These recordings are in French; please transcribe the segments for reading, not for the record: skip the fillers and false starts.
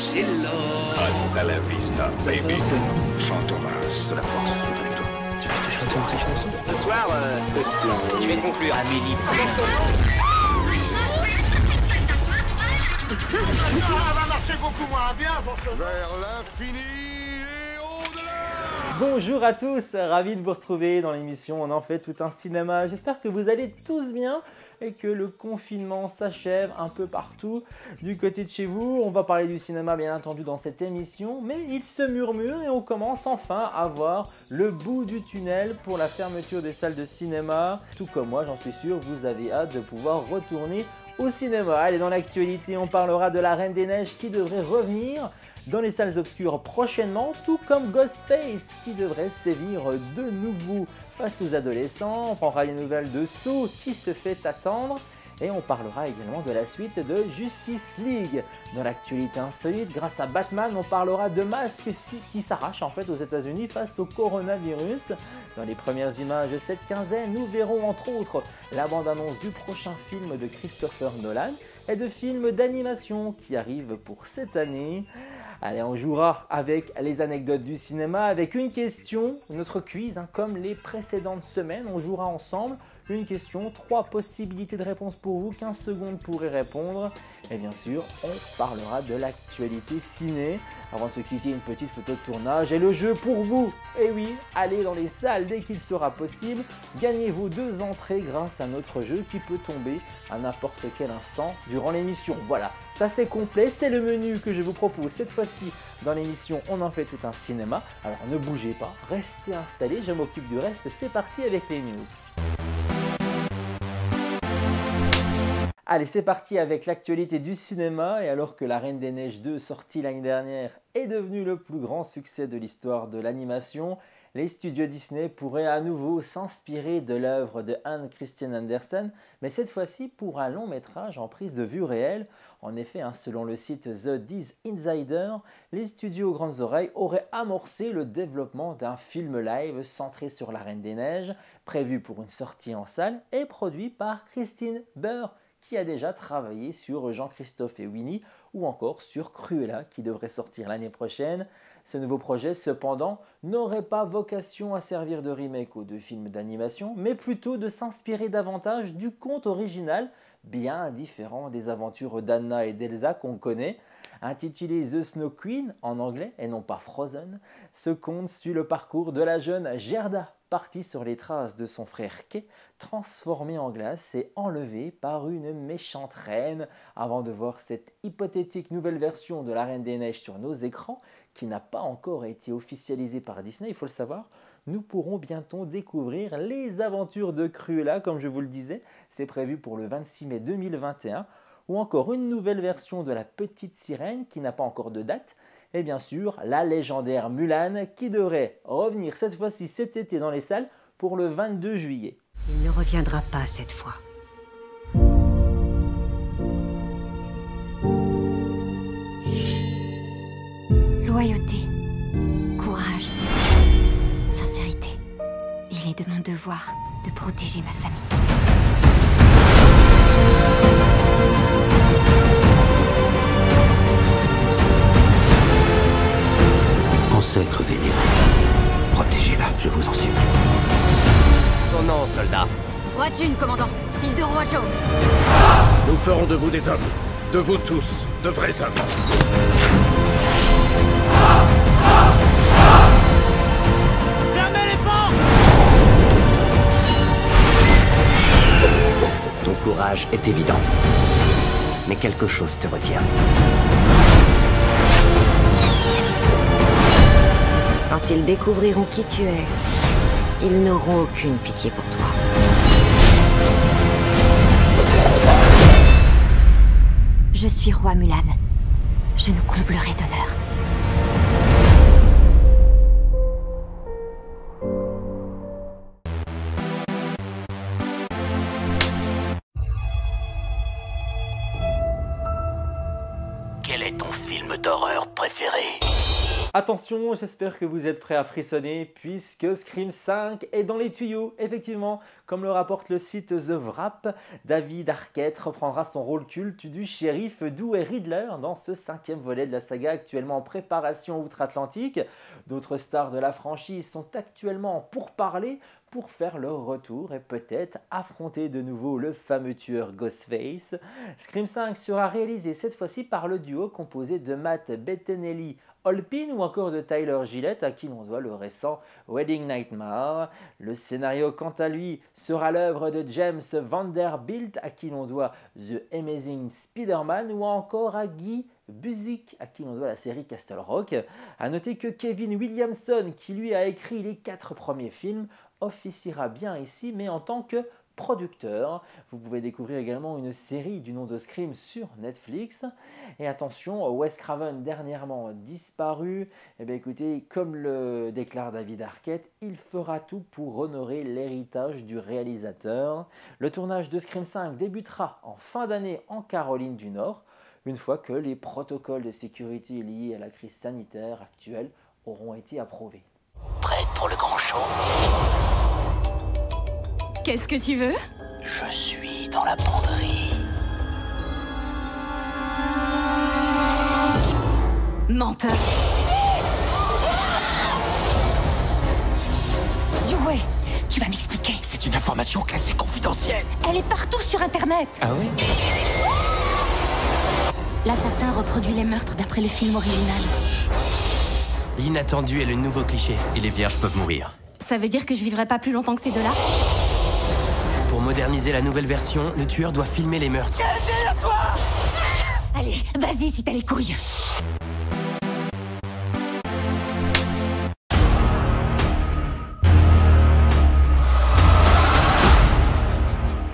C'est l'or. Hasta la vista, baby. Fantomas. De la force sous avec toi. Tu veux que je chante une petite chanson? Ce soir, je vais conclure Amélie. Ça va marcher beaucoup moins bien, Vers l'infini et au-delà. Bonjour à tous, ravi de vous retrouver dans l'émission On en fait tout un cinéma. J'espère que vous allez tous bien et que le confinement s'achève un peu partout du côté de chez vous. On va parler du cinéma bien entendu dans cette émission, mais il se murmure et on commence enfin à voir le bout du tunnel pour la fermeture des salles de cinéma. Tout comme moi, j'en suis sûr, vous avez hâte de pouvoir retourner au cinéma. Allez, dans l'actualité, on parlera de La Reine des Neiges qui devrait revenir dans les salles obscures prochainement, tout comme Ghostface qui devrait sévir de nouveau face aux adolescents. On prendra les nouvelles de Saw qui se fait attendre et on parlera également de la suite de Justice League. Dans l'actualité insolite, grâce à Batman, on parlera de masques qui s'arrachent en fait aux États-Unis face au coronavirus. Dans les premières images de cette quinzaine, nous verrons entre autres la bande-annonce du prochain film de Christopher Nolan et de films d'animation qui arrivent pour cette année. Allez, on jouera avec les anecdotes du cinéma, avec une question, notre quiz, comme les précédentes semaines. On jouera ensemble une question, 3 possibilités de réponse pour vous, 15 secondes pour y répondre. Et bien sûr, on parlera de l'actualité ciné. Avant de se quitter, une petite photo de tournage et le jeu pour vous. Et oui, allez dans les salles dès qu'il sera possible. Gagnez vos 2 entrées grâce à notre jeu qui peut tomber à n'importe quel instant durant l'émission. Voilà, ça c'est complet, c'est le menu que je vous propose cette fois-ci dans l'émission On en fait tout un cinéma. Alors ne bougez pas, restez installés, je m'occupe du reste. C'est parti avec les news. Allez, c'est parti avec l'actualité du cinéma. Et alors que La Reine des Neiges 2, sortie l'année dernière, est devenue le plus grand succès de l'histoire de l'animation, les studios Disney pourraient à nouveau s'inspirer de l'œuvre de Hans Christian Andersen, mais cette fois-ci pour un long métrage en prise de vue réelle. En effet, selon le site The Diz Insider, les studios Grandes Oreilles auraient amorcé le développement d'un film live centré sur La Reine des Neiges, prévu pour une sortie en salle et produit par Christine Burr, qui a déjà travaillé sur Jean-Christophe et Winnie ou encore sur Cruella qui devrait sortir l'année prochaine. Ce nouveau projet cependant n'aurait pas vocation à servir de remake aux 2 films d'animation, mais plutôt de s'inspirer davantage du conte original, bien différent des aventures d'Anna et d'Elsa qu'on connaît. Intitulé The Snow Queen en anglais et non pas Frozen, ce conte suit le parcours de la jeune Gerda, partie sur les traces de son frère Kay, transformé en glace et enlevé par une méchante reine. Avant de voir cette hypothétique nouvelle version de La Reine des Neiges sur nos écrans, qui n'a pas encore été officialisée par Disney, il faut le savoir, nous pourrons bientôt découvrir les aventures de Cruella, comme je vous le disais. C'est prévu pour le 26 mai 2021, ou encore une nouvelle version de La Petite Sirène qui n'a pas encore de date, et bien sûr la légendaire Mulan qui devrait revenir cette fois-ci cet été dans les salles pour le 22 juillet. Il ne reviendra pas cette fois. Loyauté, courage, sincérité. Il est de mon devoir de protéger ma famille. Ancêtre vénéré. Protégez-la, je vous en supplie. Ton nom, soldat. Roi Jun, commandant, fils de roi Zhao. Nous ferons de vous des hommes. De vous tous, de vrais hommes. Fermez les portes! Ton courage est évident. Mais quelque chose te retient. Quand ils découvriront qui tu es, ils n'auront aucune pitié pour toi. Je suis roi Mulan. Je nous comblerai d'honneur. Quel est ton film d'horreur préféré? Attention, j'espère que vous êtes prêts à frissonner puisque Scream 5 est dans les tuyaux. Effectivement, comme le rapporte le site The Wrap, David Arquette reprendra son rôle culte du shérif Dewey Riddler dans ce 5e volet de la saga actuellement en préparation outre-Atlantique. D'autres stars de la franchise sont actuellement en pourparlers pour faire leur retour et peut-être affronter de nouveau le fameux tueur Ghostface. Scream 5 sera réalisé cette fois-ci par le duo composé de Matt Bettinelli-Holpin ou encore de Tyler Gillett à qui l'on doit le récent Wedding Nightmare. Le scénario quant à lui sera l'œuvre de James Vanderbilt à qui l'on doit The Amazing Spider-Man ou encore à Guy Busick à qui l'on doit la série Castle Rock. A noter que Kevin Williamson qui lui a écrit les 4 premiers films officiera bien ici mais en tant que producteur. Vous pouvez découvrir également une série du nom de Scream sur Netflix. Et attention, Wes Craven dernièrement disparu. Et bien écoutez, comme le déclare David Arquette, il fera tout pour honorer l'héritage du réalisateur. Le tournage de Scream 5 débutera en fin d'année en Caroline du Nord, une fois que les protocoles de sécurité liés à la crise sanitaire actuelle auront été approuvés. Prête pour le grand show? Qu'est-ce que tu veux? Je suis dans la penderie. Menteur. Dewey, tu vas m'expliquer. C'est une information classée confidentielle. Elle est partout sur Internet. Ah oui? L'assassin reproduit les meurtres d'après le film original. L'inattendu est le nouveau cliché, et les vierges peuvent mourir. Ça veut dire que je vivrai pas plus longtemps que ces deux-là? Pour moderniser la nouvelle version, le tueur doit filmer les meurtres. Allez, vas-y si t'as les couilles.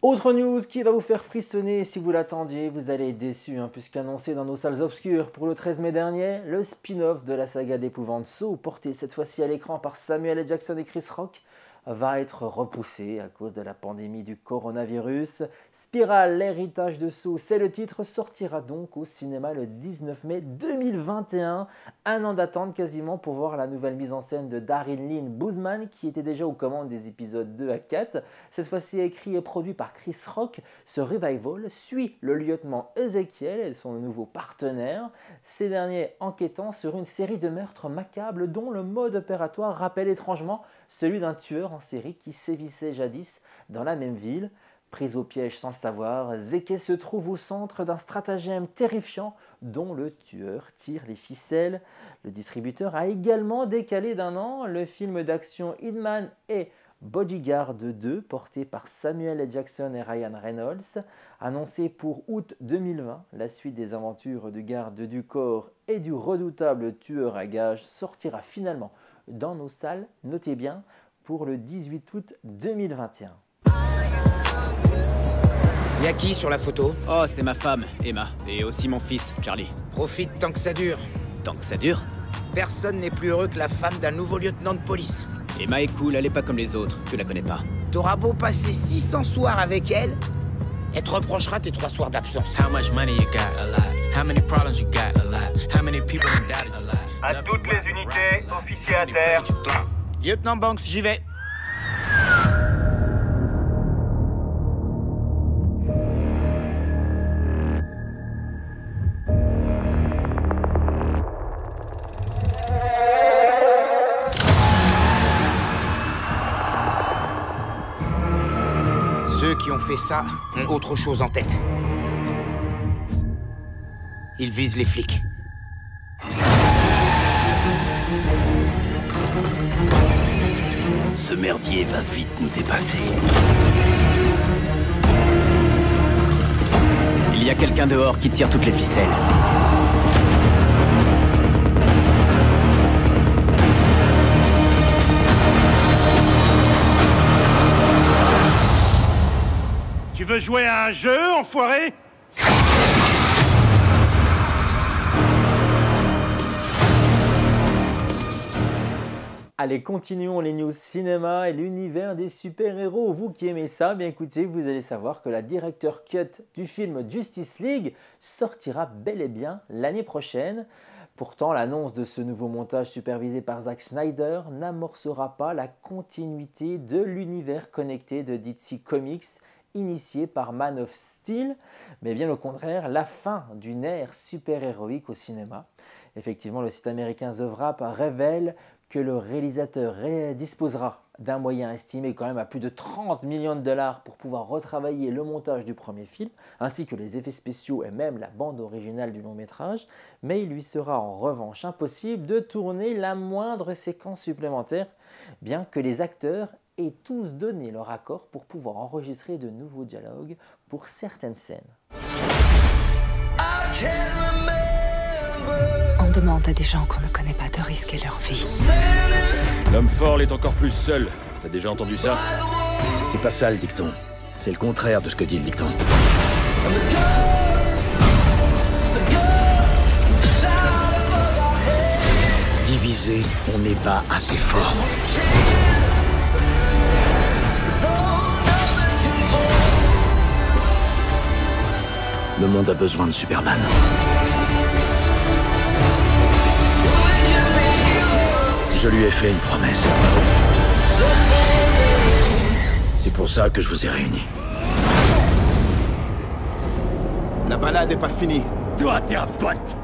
Autre news qui va vous faire frissonner, si vous l'attendiez, vous allez être déçus, puisqu'annoncé dans nos salles obscures pour le 13 mai dernier, le spin-off de la saga d'épouvante Saw, porté cette fois-ci à l'écran par Samuel L. Jackson et Chris Rock, va être repoussé à cause de la pandémie du coronavirus. Spiral, l'héritage de Saw, c'est le titre, sortira donc au cinéma le 19 mai 2021. Un an d'attente quasiment pour voir la nouvelle mise en scène de Daryl Lynn Bousman qui était déjà aux commandes des épisodes 2 à 4. Cette fois-ci écrit et produit par Chris Rock, ce revival suit le lieutenant Ezekiel et son nouveau partenaire. Ces derniers enquêtant sur une série de meurtres macabres dont le mode opératoire rappelle étrangement celui d'un tueur en série qui sévissait jadis dans la même ville. Prise au piège sans le savoir, Zeke se trouve au centre d'un stratagème terrifiant dont le tueur tire les ficelles. Le distributeur a également décalé d'1 an le film d'action Hitman et Bodyguard 2, porté par Samuel L. Jackson et Ryan Reynolds, annoncé pour août 2020. La suite des aventures du garde du corps et du redoutable tueur à gages sortira finalement dans nos salles, notez bien, pour le 18 août 2021. Y'a qui sur la photo? Oh, c'est ma femme, Emma, et aussi mon fils, Charlie. Profite tant que ça dure. Tant que ça dure? Personne n'est plus heureux que la femme d'un nouveau lieutenant de police. Emma est cool, elle est pas comme les autres, tu la connais pas. T'auras beau passer 600 soirs avec elle, elle te reprochera tes 3 soirs d'absence. How much money you got? A lot. How many problems you got? A lot. How many people that doubted you? À toutes les unités, officiers à terre. Lieutenant Banks, j'y vais. Ceux qui ont fait ça ont autre chose en tête. Ils visent les flics. Ce merdier va vite nous dépasser. Il y a quelqu'un dehors qui tire toutes les ficelles. Tu veux jouer à un jeu, enfoiré? Allez, continuons les news cinéma et l'univers des super-héros. Vous qui aimez ça, bien écoutez, vous allez savoir que la director cut du film Justice League sortira bel et bien l'année prochaine. Pourtant, l'annonce de ce nouveau montage supervisé par Zack Snyder n'amorcera pas la continuité de l'univers connecté de DC Comics initié par Man of Steel, mais bien au contraire, la fin d'une ère super-héroïque au cinéma. Effectivement, le site américain The Wrap révèle que le réalisateur disposera d'un moyen estimé quand même à plus de 30 millions de dollars pour pouvoir retravailler le montage du premier film, ainsi que les effets spéciaux et même la bande originale du long métrage, mais il lui sera en revanche impossible de tourner la moindre séquence supplémentaire, bien que les acteurs aient tous donné leur accord pour pouvoir enregistrer de nouveaux dialogues pour certaines scènes. On demande à des gens qu'on ne connaît pas de risquer leur vie. L'homme fort l'est encore plus seul. T'as déjà entendu ça? C'est pas ça le dicton. C'est le contraire de ce que dit le dicton. Divisé, on n'est pas assez fort. Le monde a besoin de Superman. Je lui ai fait une promesse. C'est pour ça que je vous ai réunis. La balade est pas finie. Toi, t'es un pote.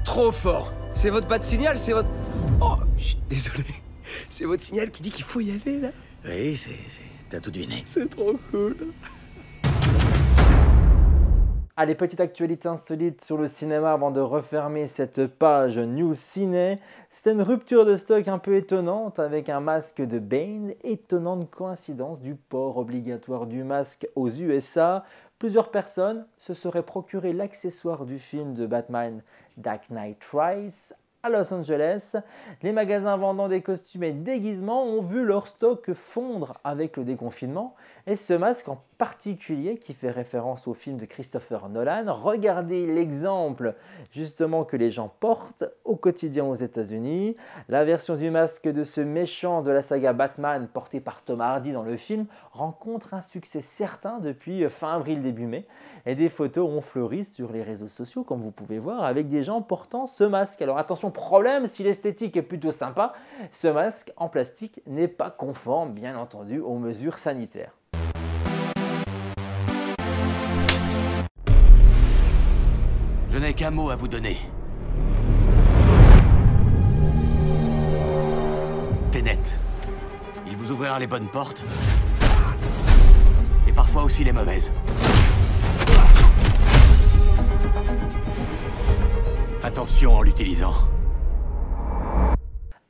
Trop fort. C'est votre pas de signal, c'est votre... Oh, je suis désolé. C'est votre signal qui dit qu'il faut y aller, là? Oui, t'as tout deviné. C'est trop cool. Allez, petite actualité insolite sur le cinéma avant de refermer cette page News Ciné. C'était une rupture de stock un peu étonnante avec un masque de Bane. Étonnante coïncidence du port obligatoire du masque aux USA. Plusieurs personnes se seraient procuré l'accessoire du film de Batman Dark Knight Rises à Los Angeles. Les magasins vendant des costumes et déguisements ont vu leur stock fondre avec le déconfinement. Et ce masque en particulier qui fait référence au film de Christopher Nolan. Regardez l'exemple justement que les gens portent au quotidien aux États-Unis. La version du masque de ce méchant de la saga Batman porté par Tom Hardy dans le film rencontre un succès certain depuis fin avril début mai. Et des photos ont fleuri sur les réseaux sociaux comme vous pouvez voir avec des gens portant ce masque. Alors attention, problème, si l'esthétique est plutôt sympa, ce masque en plastique n'est pas conforme bien entendu aux mesures sanitaires. Je n'ai qu'un mot à vous donner. Tenet. Il vous ouvrira les bonnes portes. Et parfois aussi les mauvaises. Attention en l'utilisant.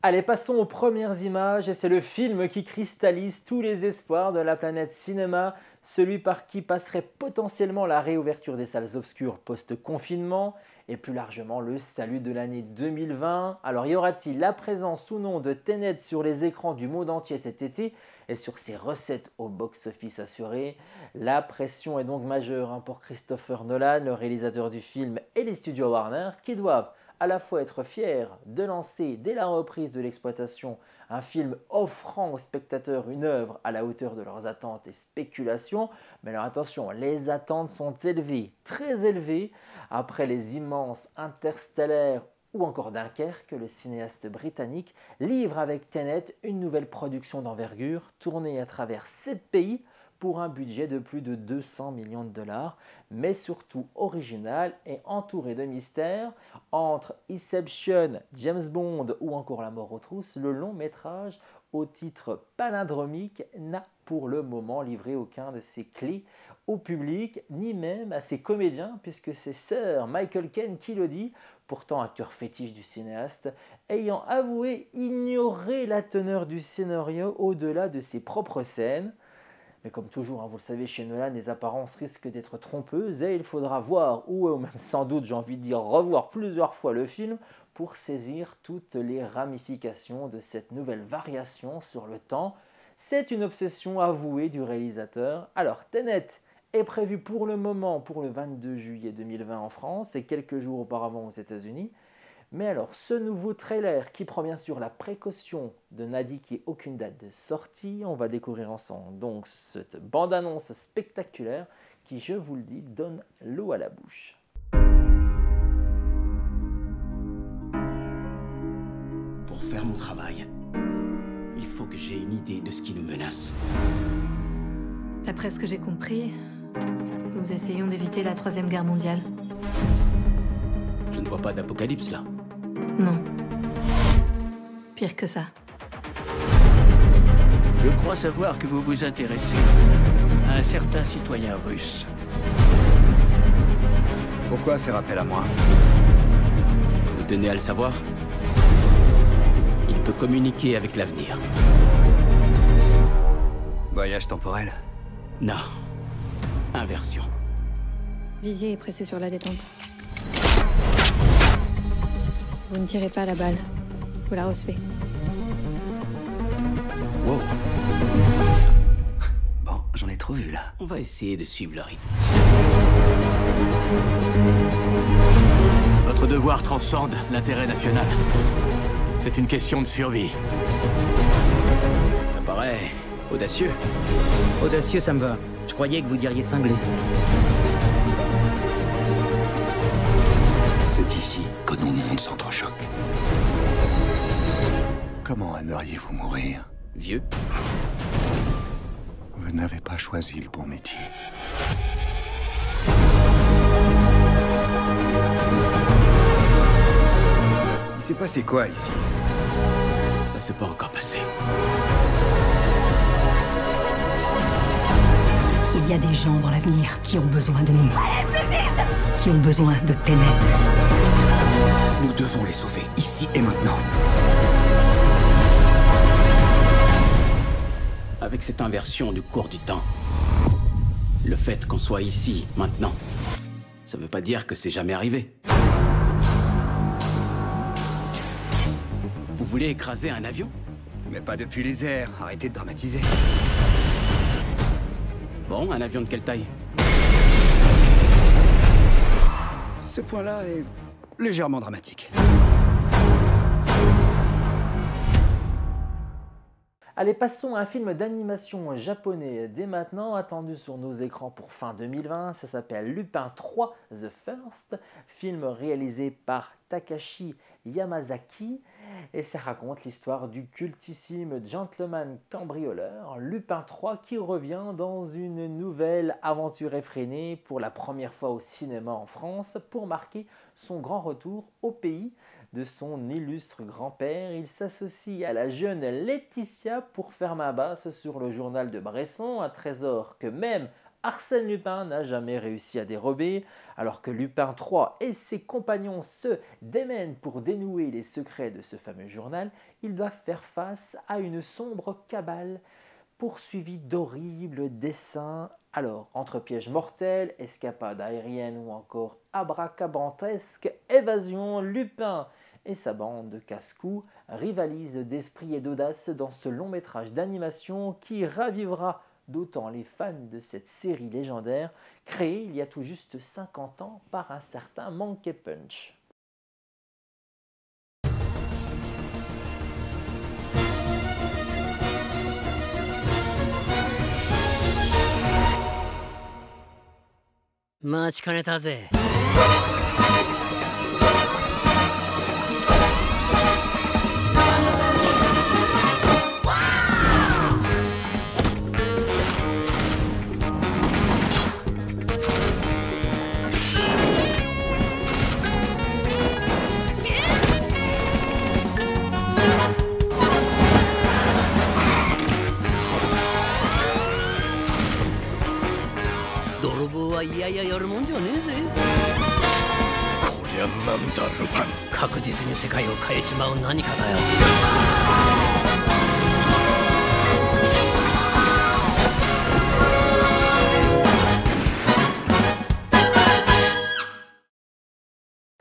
Allez, passons aux premières images et c'est le film qui cristallise tous les espoirs de la planète cinéma, celui par qui passerait potentiellement la réouverture des salles obscures post-confinement et plus largement le salut de l'année 2020. Alors y aura-t-il la présence ou non de Tenet sur les écrans du monde entier cet été et sur ses recettes au box-office assurées? La pression est donc majeure pour Christopher Nolan, le réalisateur du film, et les studios Warner qui doivent à la fois être fiers de lancer dès la reprise de l'exploitation un film offrant aux spectateurs une œuvre à la hauteur de leurs attentes et spéculations. Mais alors attention, les attentes sont élevées, très élevées, après les immenses Interstellaires ou encore Dunkerque, le cinéaste britannique livre avec Tenet une nouvelle production d'envergure tournée à travers 7 pays pour un budget de plus de 200 millions de dollars, mais surtout original et entouré de mystères. Entre Inception, James Bond ou encore La mort aux trousses, le long métrage au titre palindromique n'a pour le moment livré aucun de ses clés au public, ni même à ses comédiens, puisque c'est Sir Michael Caine qui le dit, pourtant acteur fétiche du cinéaste, ayant avoué ignorer la teneur du scénario au-delà de ses propres scènes. Mais comme toujours, vous le savez, chez Nolan, les apparences risquent d'être trompeuses et il faudra voir, ou même sans doute, j'ai envie de dire, revoir plusieurs fois le film pour saisir toutes les ramifications de cette nouvelle variation sur le temps. C'est une obsession avouée du réalisateur. Alors Tenet est prévu pour le moment pour le 22 juillet 2020 en France et quelques jours auparavant aux États-Unis. Mais alors, ce nouveau trailer qui prend bien sûr la précaution de n'indiquer aucune date de sortie, on va découvrir ensemble donc cette bande-annonce spectaculaire qui, je vous le dis, donne l'eau à la bouche. Pour faire mon travail, il faut que j'ai une idée de ce qui nous menace. D'après ce que j'ai compris, nous essayons d'éviter la 3e guerre mondiale. Je ne vois pas d'apocalypse là. Non. Pire que ça. Je crois savoir que vous vous intéressez à un certain citoyen russe. Pourquoi faire appel à moi? Vous tenez à le savoir? Il peut communiquer avec l'avenir. Voyage temporel? Non. Inversion. Visier est pressé sur la détente. Vous ne tirez pas la balle. Vous la recevez. Wow. Bon, j'en ai trop vu là. On va essayer de suivre le rythme. Votre devoir transcende l'intérêt national. C'est une question de survie. Ça paraît audacieux. Audacieux, ça me va. Je croyais que vous diriez cinglé. C'est ici que nos mondes s'entrechoquent. Comment aimeriez-vous mourir? Vieux. Vous n'avez pas choisi le bon métier. Il s'est passé quoi ici? Ça s'est pas encore passé. Il y a des gens dans l'avenir qui ont besoin de nous. Allez, plus vite! Qui ont besoin de Tenet. Nous devons les sauver, ici et maintenant. Avec cette inversion du cours du temps, le fait qu'on soit ici, maintenant, ça veut pas dire que c'est jamais arrivé. Vous voulez écraser un avion? Mais pas depuis les airs, arrêtez de dramatiser. Bon, un avion de quelle taille? Ce point-là est légèrement dramatique. Allez, passons à un film d'animation japonais dès maintenant, attendu sur nos écrans pour fin 2020. Ça s'appelle Lupin 3 The First, film réalisé par Takashi Yamazaki. Et ça raconte l'histoire du cultissime gentleman cambrioleur Lupin 3 qui revient dans une nouvelle aventure effrénée pour la première fois au cinéma en France pour marquer son grand retour au pays de son illustre grand-père. Il s'associe à la jeune Laetitia pour faire main basse sur le journal de Bresson, un trésor que même Arsène Lupin n'a jamais réussi à dérober. Alors que Lupin III et ses compagnons se démènent pour dénouer les secrets de ce fameux journal, ils doivent faire face à une sombre cabale poursuivie d'horribles dessins. Alors, entre pièges mortels, escapades aériennes ou encore abracabantesque évasion, Lupin et sa bande de casse-cou rivalisent d'esprit et d'audace dans ce long métrage d'animation qui ravivera d'autant les fans de cette série légendaire créée il y a tout juste 50 ans par un certain Monkey Punch.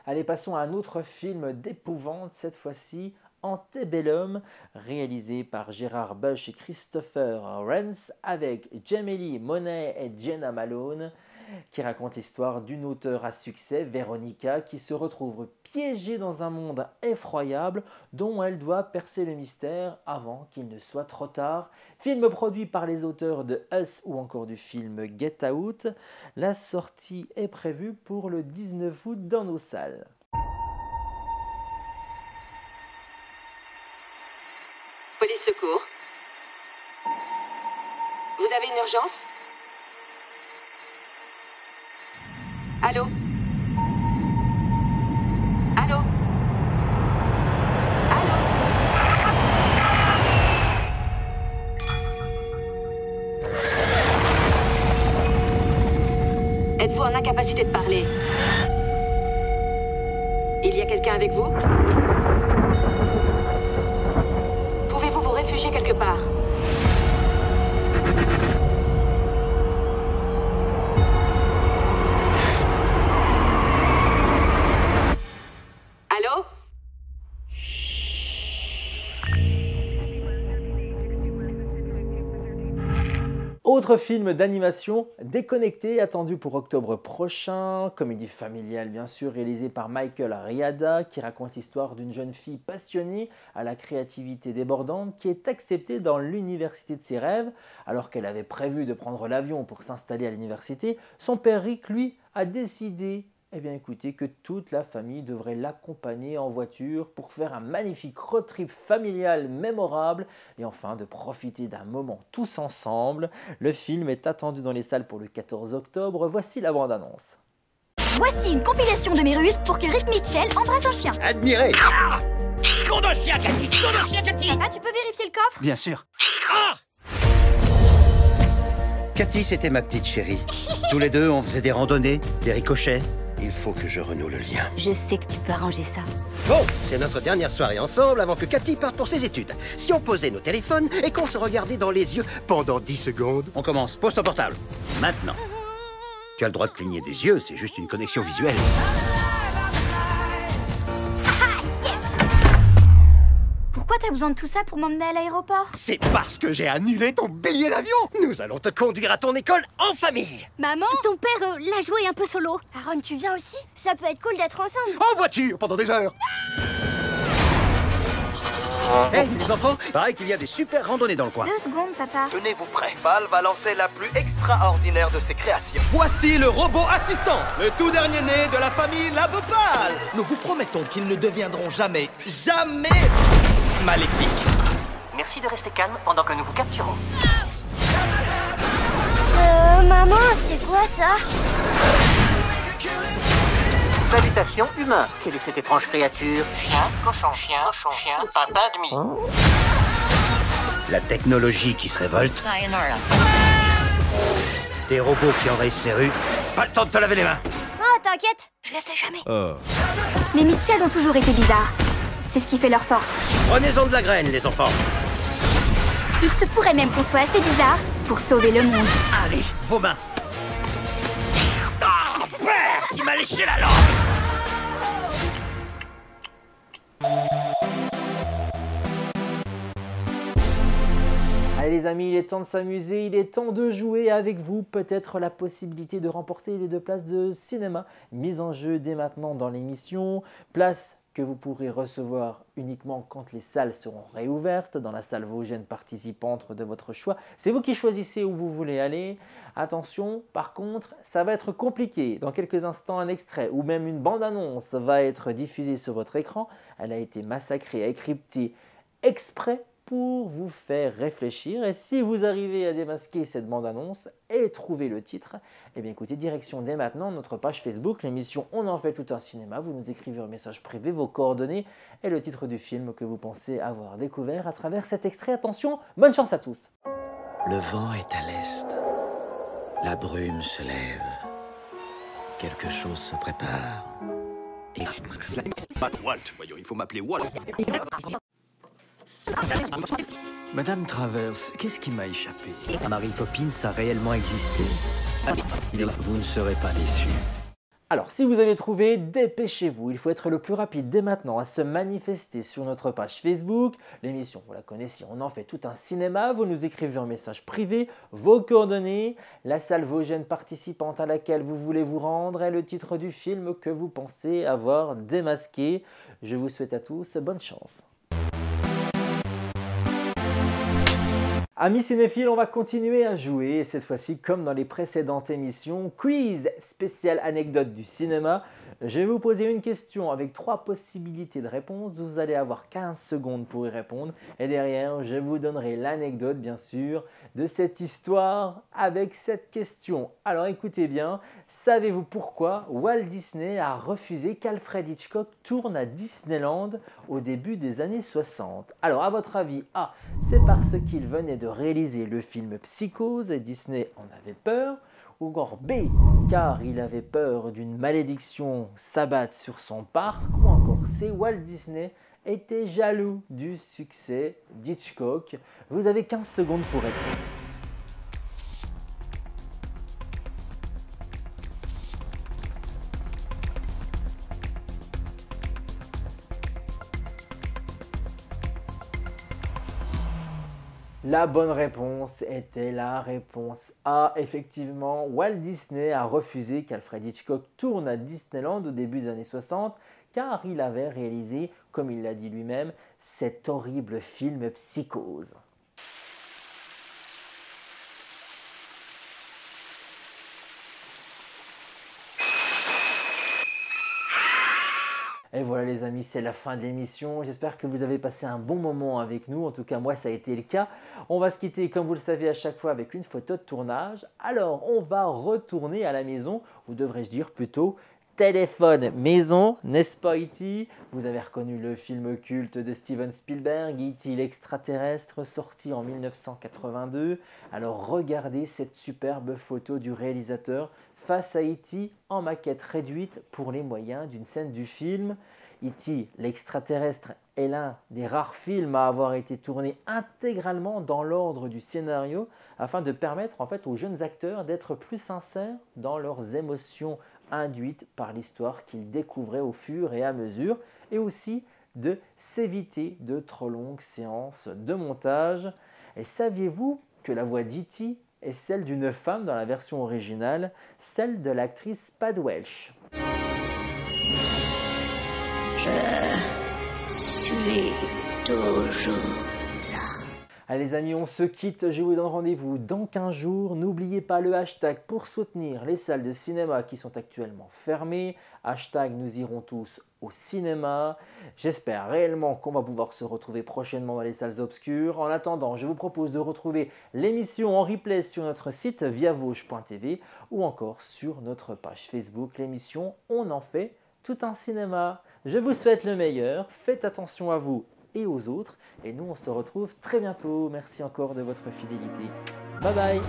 Allez, passons à un autre film d'épouvante, cette fois-ci Antebellum, réalisé par Gérard Bush et Christopher Renz, avec Jamie Lee Monet et Jenna Malone, qui raconte l'histoire d'une auteure à succès, Veronica, qui se retrouve piégée dans un monde effroyable dont elle doit percer le mystère avant qu'il ne soit trop tard. Film produit par les auteurs de Us ou encore du film Get Out. La sortie est prévue pour le 19 août dans nos salles. Police secours. Vous avez une urgence? Allô? Allô? Allô? Êtes-vous en incapacité de parler? Il y a quelqu'un avec vous? Pouvez-vous vous réfugier quelque part? Allô? Autre film d'animation, Déconnecté, attendu pour octobre prochain. Comédie familiale bien sûr, réalisée par Michael Riada, qui raconte l'histoire d'une jeune fille passionnée à la créativité débordante qui est acceptée dans l'université de ses rêves. Alors qu'elle avait prévu de prendre l'avion pour s'installer à l'université, son père Rick, lui, a décidé écoutez, que toute la famille devrait l'accompagner en voiture pour faire un magnifique road trip familial mémorable et enfin de profiter d'un moment tous ensemble. Le film est attendu dans les salles pour le 14 octobre. Voici la bande-annonce. Voici une compilation de mes ruses pour que Rick Mitchell embrasse un chien. Admirez. Nom de chien, Cathy! Nom de chien, Cathy! Papa, tu peux vérifier le coffre? Bien sûr. Ah! Cathy, c'était ma petite chérie. Tous les deux, on faisait des randonnées, des ricochets. Il faut que je renoue le lien. Je sais que tu peux arranger ça. Bon, c'est notre dernière soirée ensemble avant que Cathy parte pour ses études. Si on posait nos téléphones et qu'on se regardait dans les yeux pendant 10 secondes... On commence. Pose ton portable. Maintenant. Tu as le droit de cligner des yeux, c'est juste une connexion visuelle. Pourquoi t'as besoin de tout ça pour m'emmener à l'aéroport? C'est parce que j'ai annulé ton billet d'avion. Nous allons te conduire à ton école en famille. Maman, ton père l'a joué un peu solo. Aaron, tu viens aussi? Ça peut être cool d'être ensemble. En voiture pendant des heures. Hé, les enfants, pareil qu'il y a des super randonnées dans le coin. 2 secondes, papa. Tenez-vous prêts. Val va lancer la plus extraordinaire de ses créations. Voici le robot assistant, le tout dernier né de la famille Labopal. Nous vous promettons qu'ils ne deviendront jamais maléfiques. Merci de rester calme pendant que nous vous capturons. Maman, c'est quoi ça? Salutations humains. Quelle est cette étrange créature? Chien, cochon, chien, patin de mie. La technologie qui se révolte. Des robots qui envahissent les rues. Pas le temps de te laver les mains. Oh, t'inquiète, je le fais jamais. Les Mitchell ont toujours été bizarres. C'est ce qui fait leur force. Prenez-en de la graine, les enfants. Il se pourrait même qu'on soit assez bizarre pour sauver le monde. Allez, vos mains. Ah, père, qui m'a léché la langue! Allez les amis, il est temps de s'amuser, il est temps de jouer avec vous. Peut-être la possibilité de remporter les 2 places de cinéma mises en jeu dès maintenant dans l'émission. Place que vous pourrez recevoir uniquement quand les salles seront réouvertes, dans la salle vosgienne participante de votre choix. C'est vous qui choisissez où vous voulez aller. Attention, par contre, ça va être compliqué. Dans quelques instants, un extrait ou même une bande-annonce va être diffusée sur votre écran. Elle a été massacrée, cryptée exprès pour vous faire réfléchir. Et si vous arrivez à démasquer cette bande-annonce et trouver le titre, eh bien écoutez, direction dès maintenant notre page Facebook, l'émission On en fait tout un cinéma. Vous nous écrivez un message privé, vos coordonnées et le titre du film que vous pensez avoir découvert à travers cet extrait. Attention, bonne chance à tous. Le vent est à l'est. La brume se lève. Quelque chose se prépare. Et... Walt, voyons, il faut m'appeler Walt. Madame Travers, qu'est-ce qui m'a échappé? Mary Poppins a réellement existé. Vous ne serez pas déçus. Alors, si vous avez trouvé, dépêchez-vous. Il faut être le plus rapide dès maintenant à se manifester sur notre page Facebook. L'émission, vous la connaissez, on en fait tout un cinéma. Vous nous écrivez un message privé, vos coordonnées, la salle vosgienne participante à laquelle vous voulez vous rendre et le titre du film que vous pensez avoir démasqué. Je vous souhaite à tous bonne chance. Amis cinéphiles, on va continuer à jouer, et cette fois-ci, comme dans les précédentes émissions, quiz spécial anecdote du cinéma. Je vais vous poser une question avec 3 possibilités de réponse. Vous allez avoir 15 secondes pour y répondre. Et derrière, je vous donnerai l'anecdote, bien sûr, de cette histoire avec cette question. Alors écoutez bien, savez-vous pourquoi Walt Disney a refusé qu'Alfred Hitchcock tourne à Disneyland au début des années 60? Alors à votre avis, A, c'est parce qu'il venait de réaliser le film Psychose et Disney en avait peur, ou encore B, car il avait peur d'une malédiction s'abattre sur son parc, ou encore C, Walt Disney était jaloux du succès d'Hitchcock. Vous avez 15 secondes pour répondre. La bonne réponse était la réponse A. Effectivement, Walt Disney a refusé qu'Alfred Hitchcock tourne à Disneyland au début des années 60 car il avait réalisé, comme il l'a dit lui-même, cet horrible film Psychose. Et voilà les amis, c'est la fin de l'émission. J'espère que vous avez passé un bon moment avec nous. En tout cas, moi, ça a été le cas. On va se quitter, comme vous le savez, à chaque fois avec une photo de tournage. Alors, on va retourner à la maison, ou devrais-je dire plutôt téléphone maison, n'est-ce pas E.T.? Vous avez reconnu le film culte de Steven Spielberg, E.T. l'extraterrestre, sorti en 1982. Alors, regardez cette superbe photo du réalisateur face à E.T. en maquette réduite pour les moyens d'une scène du film. E.T. l'extraterrestre est l'un des rares films à avoir été tourné intégralement dans l'ordre du scénario afin de permettre en fait aux jeunes acteurs d'être plus sincères dans leurs émotions induites par l'histoire qu'ils découvraient au fur et à mesure, et aussi de s'éviter de trop longues séances de montage. Et saviez-vous que la voix d'E.T. est celle d'une femme dans la version originale, celle de l'actrice Pad Welch? Je suis toujours là. Allez les amis, on se quitte, je vous donne rendez-vous dans 15 jours. N'oubliez pas le hashtag pour soutenir les salles de cinéma qui sont actuellement fermées. Hashtag nous irons tous au cinéma. J'espère réellement qu'on va pouvoir se retrouver prochainement dans les salles obscures. En attendant, je vous propose de retrouver l'émission en replay sur notre site viavauche.tv ou encore sur notre page Facebook, l'émission On en fait tout un cinéma. Je vous souhaite le meilleur, faites attention à vous et aux autres, et nous on se retrouve très bientôt. Merci encore de votre fidélité. Bye bye.